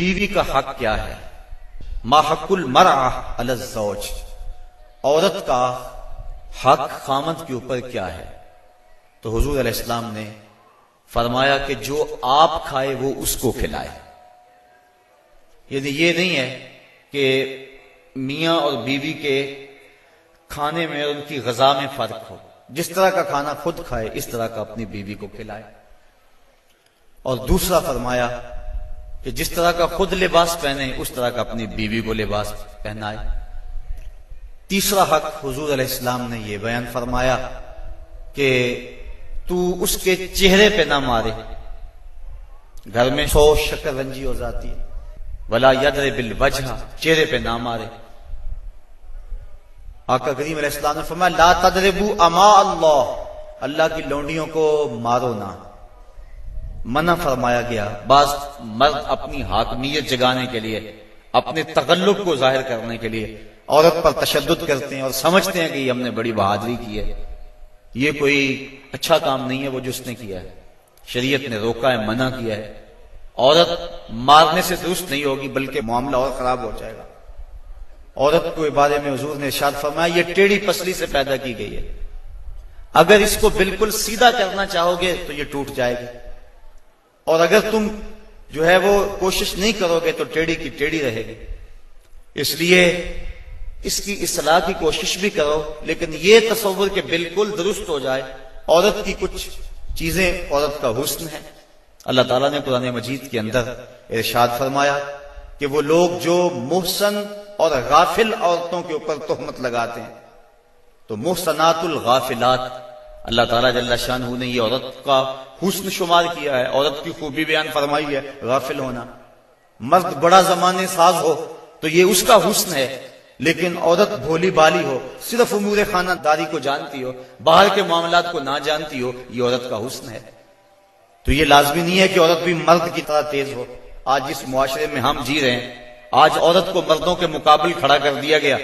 بیوی کا حق کیا ہے؟ ما حق المرأة علی الزوج، عورت کا حق خامند کے اوپر کیا ہے؟ تو حضور علیہ السلام نے فرمایا کہ جو آپ کھائے وہ اس کو کھلائے۔ یعنی یہ نہیں ہے کہ میاں اور بیوی کے کھانے میں اور ان کی غذا میں فرق ہو، جس طرح کا کھانا خود کھائے اس طرح کا اپنی بیوی کو کھلائے۔ اور دوسرا فرمایا کہ جس طرح کا خود لباس پہنے اس طرح کا اپنی بیوی کو لباس پہنائے۔ تیسرا حق حضور علیہ السلام نے یہ بیان فرمایا کہ تو اس کے چہرے پہ نہ مارے، گھر میں 100 شکر رنجی ہو جاتی ہے، ولا یضرب الوجہ، چہرے پہ نہ مارے۔ آقا کریم علیہ السلام نے فرمایا لا تضربوا اماء اللہ، اللہ کی لونڈیوں کو مارو نہ، منع فرمایا گیا۔ بعض مرد اپنی حاکمیت جگانے کے لیے، اپنے تغلب کو ظاہر کرنے کے لیے عورت پر تشدد کرتے ہیں اور سمجھتے ہیں کہ یہ ہم نے بڑی بہادری کی ہے۔ یہ کوئی اچھا کام نہیں ہے وہ جو اس نے کیا ہے، شریعت نے روکا ہے، منع کیا ہے۔ عورت مارنے سے درست نہیں ہوگی بلکہ معاملہ اور خراب ہو جائے گا۔ عورت کو بارے میں حضور نے ارشاد فرمایا یہ ٹیڑھی پسلی سے پیدا کی گئی ہے، اگر اس کو بالکل سیدھا کرنا چاہو گے تو یہ ٹوٹ جائے گی، اور اگر تم جو ہے وہ کوشش نہیں کرو گے تو ٹیڑھی کی ٹیڑھی رہے گی۔ اس لیے اس کی اصلاح کی کوشش بھی کرو، لیکن یہ تصور کہ بالکل درست ہو جائے۔ عورت کی کچھ چیزیں عورت کا حسن ہے۔ اللہ تعالیٰ نے قرآن مجید کے اندر ارشاد فرمایا کہ وہ لوگ جو محسن اور غافل عورتوں کے اوپر تہمت لگاتے ہیں، تو محسنات الغافلات، اللہ تعالیٰ جل شانہ نے یہ عورت کا حسن شمار کیا ہے، عورت کی خوبی بیان فرمائی ہے، غافل ہونا۔ مرد بڑا زمانے ساز ہو تو یہ اس کا حسن ہے، لیکن عورت بھولی بالی ہو، صرف امور خانہ داری کو جانتی ہو، باہر کے معاملات کو نہ جانتی ہو، یہ عورت کا حسن ہے۔ تو یہ لازمی نہیں ہے کہ عورت بھی مرد کی طرح تیز ہو۔ آج جس معاشرے میں ہم جی رہے ہیں، آج عورت کو مردوں کے مقابل کھڑا کر دیا گیا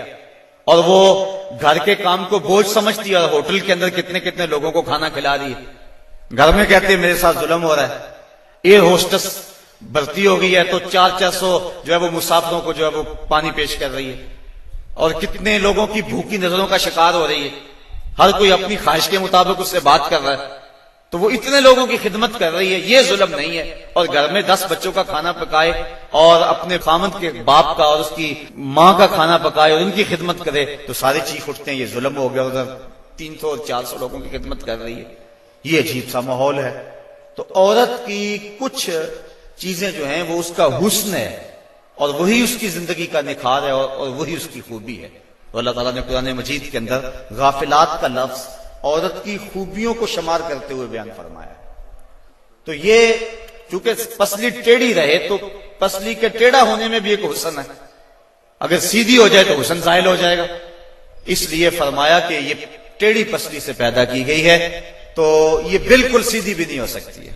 اور وہ گھر کے کام کو بوجھ سمجھتی ہے، اور ہوٹل کے اندر کتنے کتنے لوگوں کو کھانا کھلا رہی ہے۔ گھر میں کہتے ہیں میرے ساتھ ظلم ہو رہا ہے، ایئر ہوسٹس بھرتی ہو گئی ہے تو 400 جو ہے وہ مسافروں کو جو ہے وہ پانی پیش کر رہی ہے، اور کتنے لوگوں کی بھوکی نظروں کا شکار ہو رہی ہے، ہر کوئی اپنی خواہش کے مطابق اس سے بات کر رہا ہے، تو وہ اتنے لوگوں کی خدمت کر رہی ہے۔ یہ ظلم نہیں ہے؟ اور گھر میں 10 بچوں کا کھانا پکائے اور اپنے خامند کے باپ کا اور اس کی ماں کا کھانا پکائے اور ان کی خدمت کرے تو سارے چیخ اٹھتے ہیں یہ ظلم ہو گیا، ادھر 300 اور 400 لوگوں کی خدمت کر رہی ہے۔ یہ عجیب سا ماحول ہے۔ تو عورت کی کچھ چیزیں جو ہیں وہ اس کا حسن ہے، اور وہی اس کی زندگی کا نکھار ہے، اور وہی اس کی خوبی ہے۔ تو اللہ تعالیٰ نے قرآن مجید کے اندر غافلات کا لفظ عورت کی خوبیوں کو شمار کرتے ہوئے بیان فرمایا۔ تو یہ چونکہ پسلی ٹیڑھی رہے تو پسلی کے ٹیڑھا ہونے میں بھی ایک حسن ہے، اگر سیدھی ہو جائے تو حسن زائل ہو جائے گا، اس لیے فرمایا کہ یہ ٹیڑھی پسلی سے پیدا کی گئی ہے، تو یہ بالکل سیدھی بھی نہیں ہو سکتی ہے۔